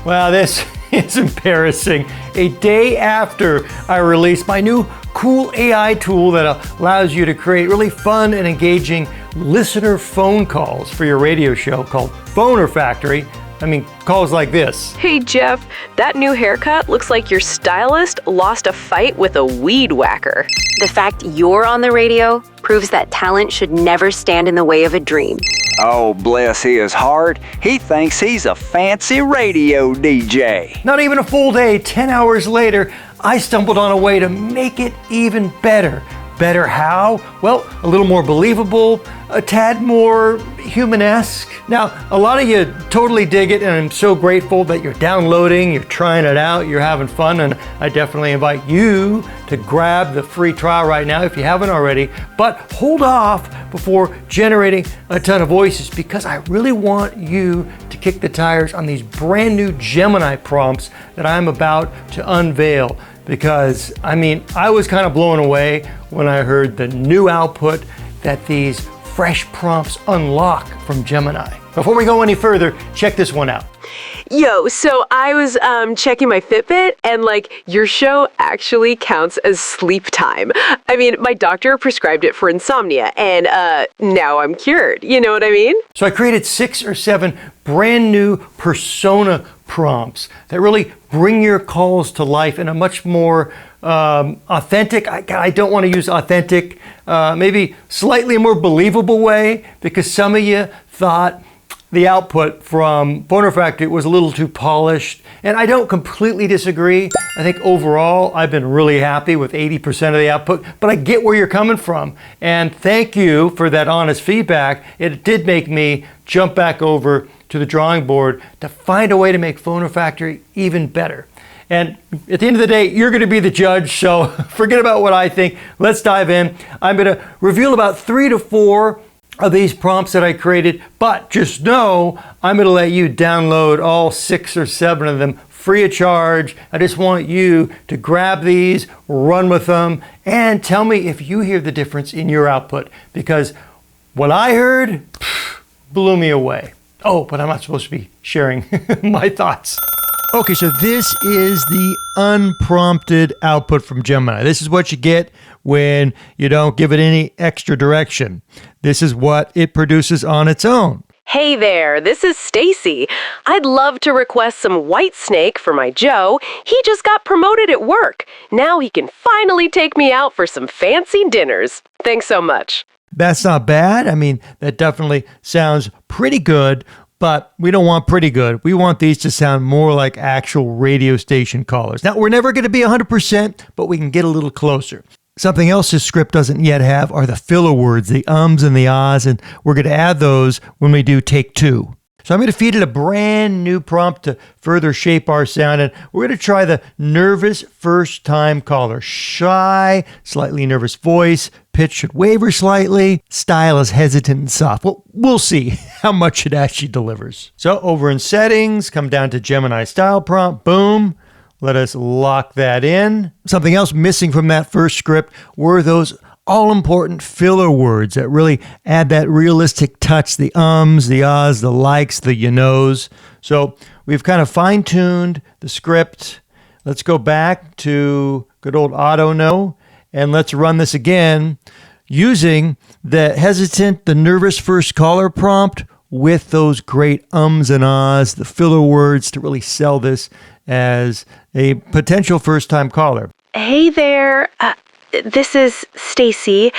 Well, this is embarrassing. A day after I released my new cool AI tool that allows you to create really fun and engaging listener phone calls for your radio show called Phoner Factory. I mean, calls like this. Hey Jeff, that new haircut looks like your stylist lost a fight with a weed whacker. The fact you're on the radio proves that talent should never stand in the way of a dream. Oh, bless his heart. He thinks he's a fancy radio DJ. Not even a full day, 10 hours later, I stumbled on a way to make it even better. Better how? Well, a little more believable, a tad more human-esque. Now, a lot of you totally dig it, and I'm so grateful that you're downloading, you're trying it out, you're having fun, and I definitely invite you to grab the free trial right now if you haven't already. But hold off before generating a ton of voices, because I really want you to kick the tires on these brand new Gemini prompts that I'm about to unveil. Because, I mean, I was kind of blown away when I heard the new output that these fresh prompts unlock from Gemini. Before we go any further, check this one out. Yo, so I was checking my Fitbit, and your show actually counts as sleep time. I mean, my doctor prescribed it for insomnia, and now I'm cured. You know what I mean? So I created 6 or 7 brand new persona prompts that really bring your calls to life in a much more authentic, I don't want to use authentic, maybe slightly more believable way, because some of you thought the output from Phoner Factory was a little too polished, and I don't completely disagree. I think overall I've been really happy with 80% of the output, but I get where you're coming from, and thank you for that honest feedback. It did make me jump back over to the drawing board to find a way to make Phoner Factory even better. And at the end of the day, you're going to be the judge, so forget about what I think. Let's dive in. I'm going to reveal about 3 to 4 of these prompts that I created, but just know I'm going to let you download all 6 or 7 of them free of charge. I just want you to grab these, run with them, and tell me if you hear the difference in your output, because what I heard blew me away. Oh, but I'm not supposed to be sharing my thoughts. Okay, so this is the unprompted output from Gemini. This is what you get when you don't give it any extra direction. This is what it produces on its own. Hey there, this is Stacy. I'd love to request some white snake for my Joe. He just got promoted at work. Now he can finally take me out for some fancy dinners. Thanks so much. That's not bad. I mean, that definitely sounds pretty good, but we don't want pretty good. We want these to sound more like actual radio station callers. Now, we're never going to be 100%, but we can get a little closer. Something else this script doesn't yet have are the filler words, the ums and the ahs, and we're going to add those when we do take 2. So I'm going to feed it a brand new prompt to further shape our sound, and we're going to try the nervous first-time caller. Shy, slightly nervous voice, pitch should waver slightly, style is hesitant and soft. Well, we'll see how much it actually delivers. So over in settings, come down to Gemini Style Prompt, boom. Let us lock that in. Something else missing from that first script were those all-important filler words that really add that realistic touch, the ums, the ahs, the likes, the you knows. So we've kind of fine-tuned the script. Let's go back to good old auto know, and let's run this again using the hesitant, the nervous first caller prompt with those great ums and ahs, the filler words to really sell this as a potential first-time caller. Hey there, this is Stacy.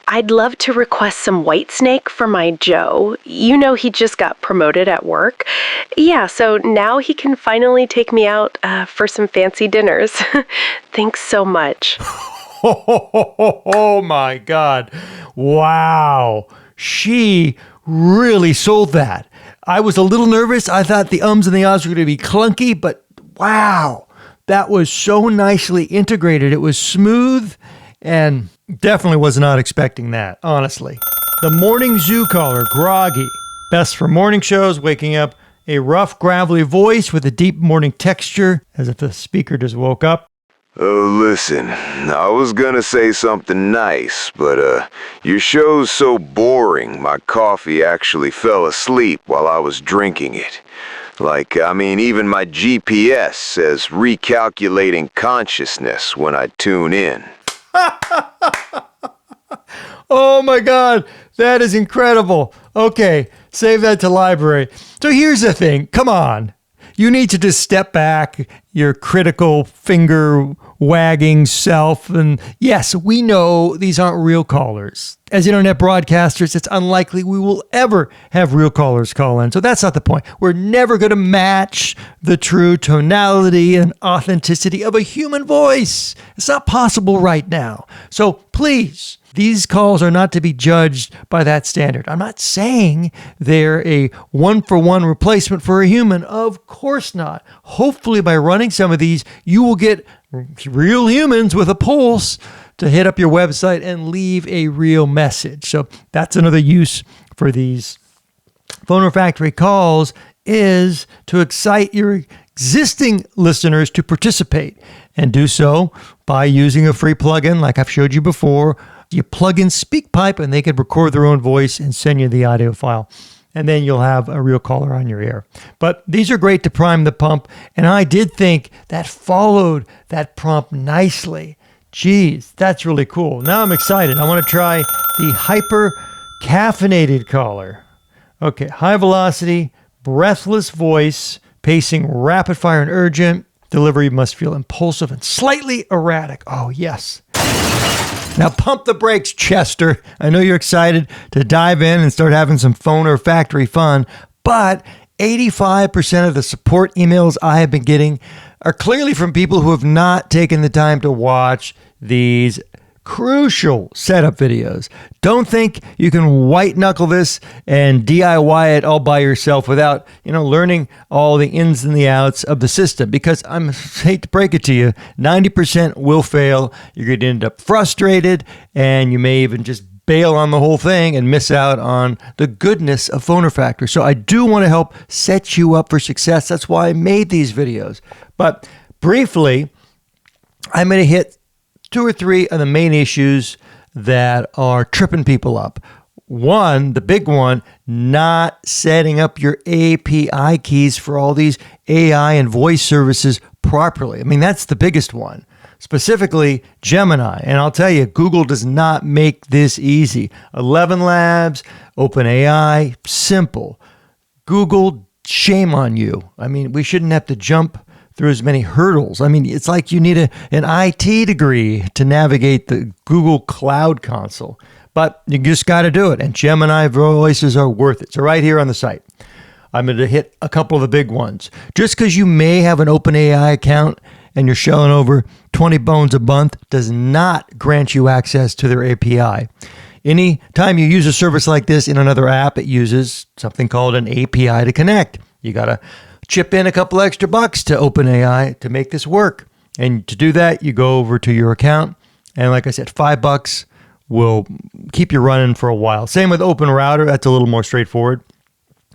I'd love to request some white snake for my Joe. You know he just got promoted at work. Yeah, so now he can finally take me out for some fancy dinners. Thanks so much. Oh my God. Wow. She really sold that. I was a little nervous. I thought the ums and the ahs were going to be clunky, but wow. That was so nicely integrated. It was smooth and definitely was not expecting that, honestly. The morning zoo caller, groggy. Best for morning shows, waking up a rough, gravelly voice with a deep morning texture, as if the speaker just woke up. Listen, I was gonna say something nice, but your show's so boring, my coffee actually fell asleep while I was drinking it. Even my GPS says recalculating consciousness when I tune in. Oh my God, that is incredible. Okay, save that to library. So here's the thing, come on. You need to just step back, your critical finger wagging self. And yes, we know these aren't real callers. As internet broadcasters, it's unlikely we will ever have real callers call in. So that's not the point. We're never going to match the true tonality and authenticity of a human voice. It's not possible right now. So please, these calls are not to be judged by that standard. I'm not saying they're a one-for-one replacement for a human. Of course not. Hopefully by running some of these, you will get real humans with a pulse to hit up your website and leave a real message. So that's another use for these Phono Factory calls, is to excite your existing listeners to participate, and do so by using a free plugin like I've showed you before. You plug in SpeakPipe and they can record their own voice and send you the audio file. And then you'll have a real caller on your air. But these are great to prime the pump. And I did think that followed that prompt nicely. Geez, that's really cool. Now I'm excited. I want to try the hyper caffeinated caller. Okay, high velocity, breathless voice, pacing rapid fire and urgent. Delivery must feel impulsive and slightly erratic. Oh, yes. Now pump the brakes, Chester. I know you're excited to dive in and start having some Phono Factory fun, but 85% of the support emails I have been getting are clearly from people who have not taken the time to watch these crucial setup videos. Don't think you can white knuckle this and DIY it all by yourself without, learning all the ins and the outs of the system, because I hate to break it to you, 90% will fail. You're going to end up frustrated, and you may even just bail on the whole thing and miss out on the goodness of Phono Factory. So I do want to help set you up for success. That's why I made these videos. But briefly, I'm going to hit 2 or 3 of the main issues that are tripping people up. One, the big one, not setting up your API keys for all these AI and voice services properly. That's the biggest one. Specifically, Gemini. And I'll tell you, Google does not make this easy. 11 Labs, OpenAI, simple. Google, shame on you. We shouldn't have to jump through as many hurdles. It's like you need an IT degree to navigate the Google Cloud Console, but you just got to do it. And Gemini voices are worth it. So right here on the site, I'm going to hit a couple of the big ones. Just because you may have an OpenAI account and you're shelling over 20 bones a month does not grant you access to their API. Anytime you use a service like this in another app, it uses something called an API to connect. You got to chip in a couple extra bucks to OpenAI to make this work. And to do that, you go over to your account. And like I said, $5 will keep you running for a while. Same with OpenRouter. That's a little more straightforward.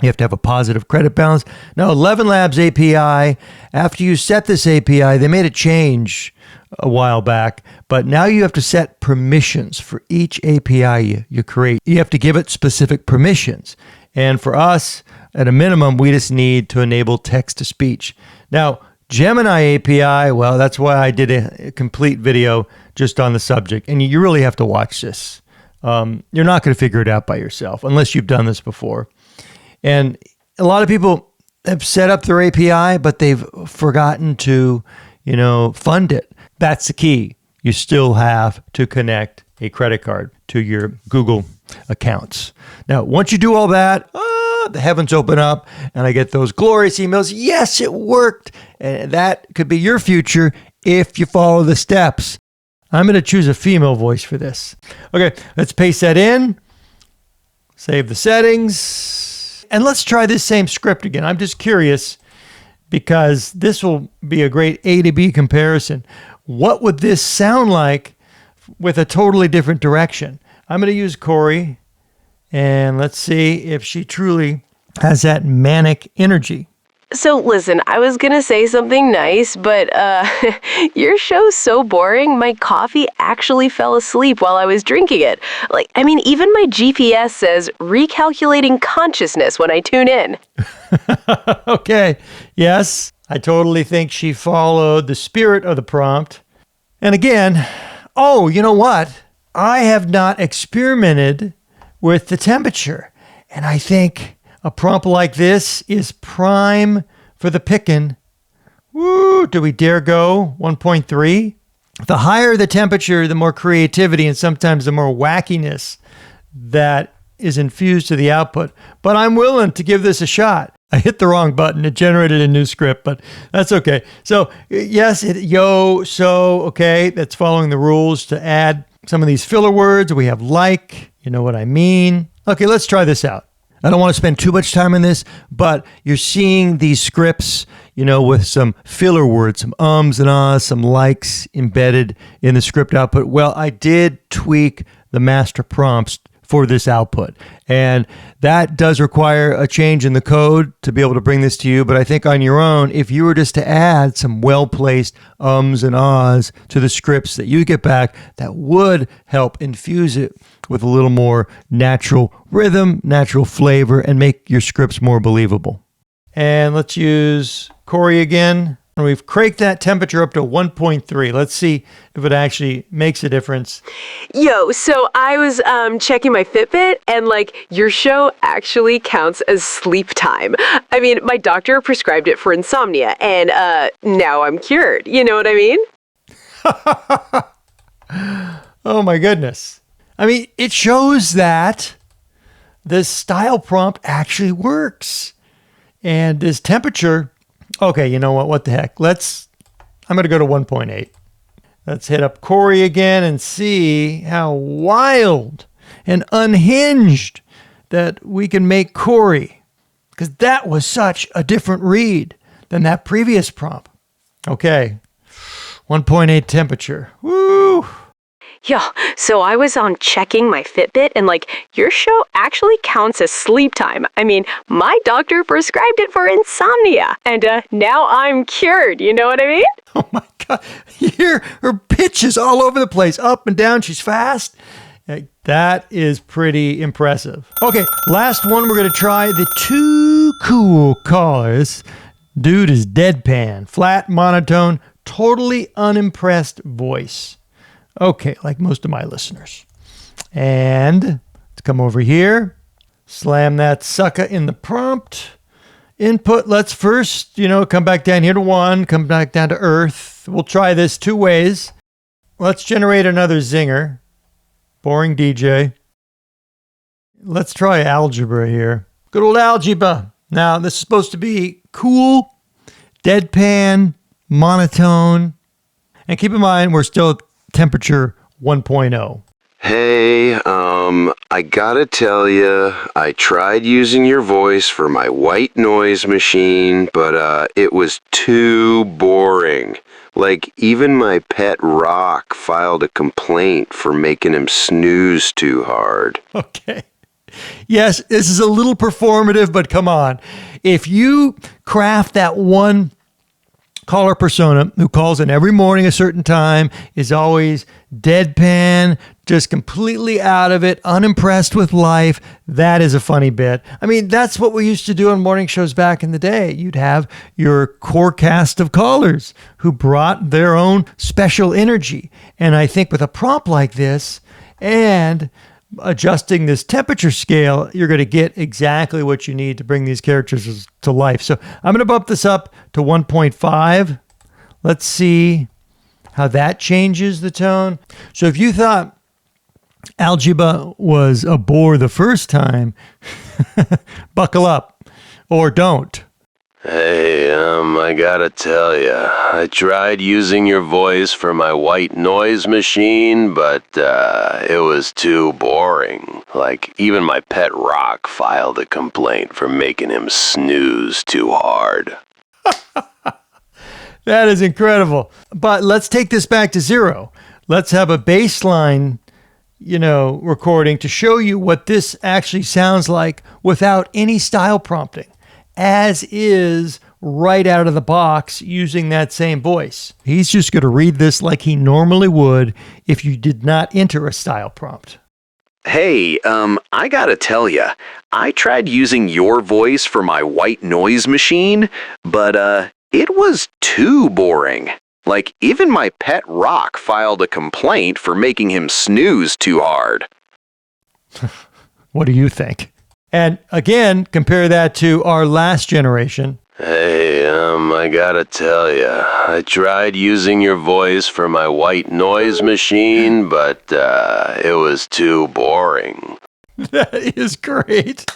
You have to have a positive credit balance. Now, 11 Labs API, after you set this API, they made a change a while back, but now you have to set permissions for each API you create. You have to give it specific permissions. And for us, at a minimum, we just need to enable text-to-speech. Now, Gemini API, well, that's why I did a complete video just on the subject. And you really have to watch this. You're not going to figure it out by yourself unless you've done this before. And a lot of people have set up their API, but they've forgotten to, fund it. That's the key. You still have to connect a credit card to your Google accounts. Now, once you do all that, the heavens open up and I get those glorious emails. Yes, it worked. And that could be your future if you follow the steps. I'm going to choose a female voice for this. Okay, let's paste that in. Save the settings. And let's try this same script again. I'm just curious because this will be a great A to B comparison. What would this sound like with a totally different direction? I'm going to use Corey. And let's see if she truly has that manic energy. So listen, I was gonna say something nice, but your show's so boring, my coffee actually fell asleep while I was drinking it. Even my GPS says recalculating consciousness when I tune in. Okay, yes, I totally think she followed the spirit of the prompt. And again, oh, you know what? I have not experimented with the temperature. And I think a prompt like this is prime for the pickin'. Woo, do we dare go 1.3? The higher the temperature, the more creativity and sometimes the more wackiness that is infused to the output. But I'm willing to give this a shot. I hit the wrong button. It generated a new script, but that's okay. So yes, okay, that's following the rules to add some of these filler words. We have like, you know what I mean. Okay, let's try this out. I don't want to spend too much time on this, but you're seeing these scripts, with some filler words, some ums and ahs, some likes embedded in the script output. Well, I did tweak the master prompts for this output, and that does require a change in the code to be able to bring this to you. But I think on your own, if you were just to add some well-placed ums and ahs to the scripts that you get back, that would help infuse it with a little more natural rhythm, natural flavor, and make your scripts more believable. And let's use Corey again. And we've cranked that temperature up to 1.3. Let's see if it actually makes a difference. Yo, so I was checking my Fitbit, and your show actually counts as sleep time. My doctor prescribed it for insomnia, and now I'm cured. You know what I mean? Oh my goodness. It shows that this style prompt actually works. And this temperature, okay, you know what? What the heck? I'm going to go to 1.8. Let's hit up Corey again and see how wild and unhinged that we can make Corey. Because that was such a different read than that previous prompt. Okay, 1.8 temperature. Woo! Yo, so I was on checking my Fitbit, and your show actually counts as sleep time. My doctor prescribed it for insomnia, and now I'm cured. You know what I mean? Oh my God. You hear her pitches all over the place, up and down. She's fast. That is pretty impressive. Okay, last one. We're going to try the two cool callers. Dude is deadpan, flat, monotone, totally unimpressed voice. Okay, like most of my listeners. And let's come over here. Slam that sucker in the prompt. Input, let's first, come back down here to 1, come back down to earth. We'll try this 2 ways. Let's generate another zinger. Boring DJ. Let's try algebra here. Good old algebra. Now, this is supposed to be cool, deadpan, monotone. And keep in mind, we're still at temperature 1.0. Hey, I gotta tell you, I tried using your voice for my white noise machine, but it was too boring. Even my pet Rock filed a complaint for making him snooze too hard. Okay. Yes, this is a little performative, but come on. If you craft that one caller persona who calls in every morning a certain time, is always deadpan, just completely out of it, unimpressed with life, that is a funny bit. That's what we used to do on morning shows back in the day. You'd have your core cast of callers who brought their own special energy. And I think with a prompt like this and adjusting this temperature scale, you're going to get exactly what you need to bring these characters to life. So I'm going to bump this up to 1.5. Let's see how that changes the tone. So if you thought algebra was a bore the first time, buckle up or don't. Hey, I gotta tell ya, I tried using your voice for my white noise machine, but it was too boring. Even my pet Rock filed a complaint for making him snooze too hard. That is incredible. But let's take this back to 0. Let's have a baseline, recording to show you what this actually sounds like without any style prompting. As is right out of the box using that same voice. He's just going to read this like he normally would if you did not enter a style prompt. Hey, I gotta tell ya, I tried using your voice for my white noise machine, but, it was too boring. Like, even my pet rock filed a complaint for making him snooze too hard. What do you think? And again, compare that to our last generation. Hey, I gotta tell ya, I tried using your voice for my white noise machine, but it was too boring. That is great.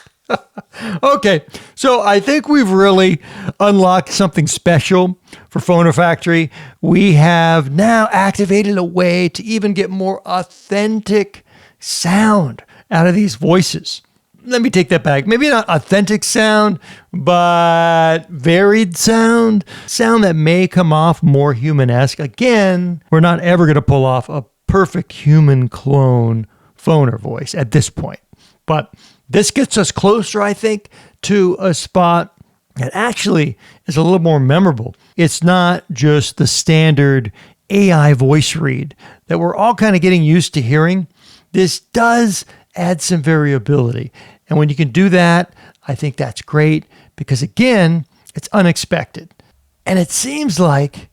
Okay, so I think we've really unlocked something special for Phoner Factory. We have now activated a way to even get more authentic sound out of these voices. Let me take that back. Maybe not authentic sound, but varied sound. Sound that may come off more human-esque. Again, we're not ever going to pull off a perfect human clone phoner voice at this point. But this gets us closer, I think, to a spot that actually is a little more memorable. It's not just the standard AI voice read that we're all kind of getting used to hearing. This does add some variability. And when you can do that, I think that's great because, again, it's unexpected. And it seems like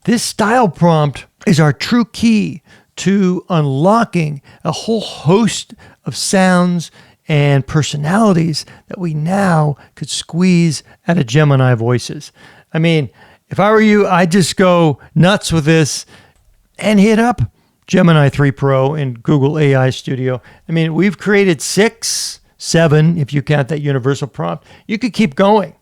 this style prompt is our true key to unlocking a whole host of sounds and personalities that we now could squeeze out of Gemini voices. I mean, if I were you, I'd just go nuts with this and hit up Gemini 3 Pro in Google AI Studio. I mean, we've created 6, 7, if you count that universal prompt. You could keep going.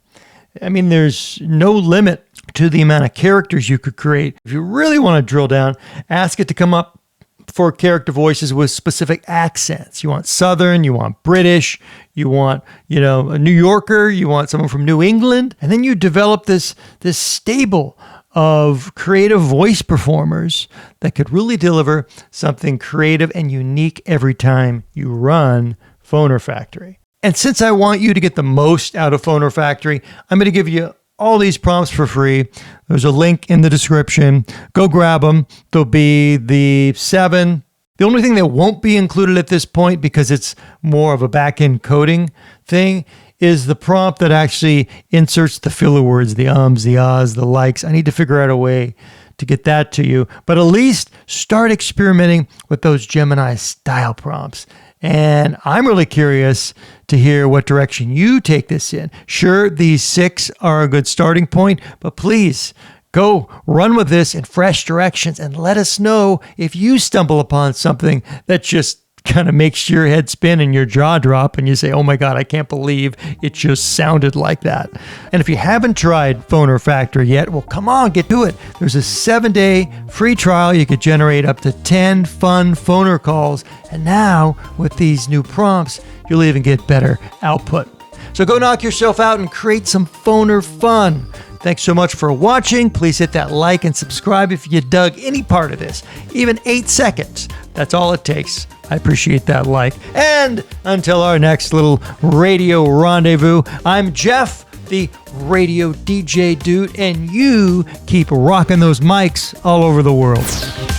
I mean, there's no limit to the amount of characters you could create. If you really want to drill down, ask it to come up for character voices with specific accents. You want Southern, you want British, you want, a New Yorker, you want someone from New England. And then you develop this stable of creative voice performers that could really deliver something creative and unique every time you run Phoner Factory. And since I want you to get the most out of Phoner Factory, I'm going to give you all these prompts for free. There's a link in the description. Go grab them. There'll be the 7. The only thing that won't be included at this point, because it's more of a back-end coding thing, is the prompt that actually inserts the filler words, the ums, the ahs, the likes. I need to figure out a way to get that to you. But at least start experimenting with those Gemini style prompts. And I'm really curious to hear what direction you take this in. Sure, these 6 are a good starting point, but please go run with this in fresh directions and let us know if you stumble upon something that just kind of makes your head spin and your jaw drop and you say, oh my God, I can't believe it just sounded like that. And if you haven't tried Phoner Factory yet, well, come on, get to it. There's a 7-day free trial. You could generate up to 10 fun phoner calls. And now with these new prompts, you'll even get better output. So go knock yourself out and create some phoner fun. Thanks so much for watching. Please hit that like and subscribe if you dug any part of this, even 8 seconds. That's all it takes. I appreciate that like. And until our next little radio rendezvous, I'm Jeff, the Radio DJ dude, and you keep rocking those mics all over the world.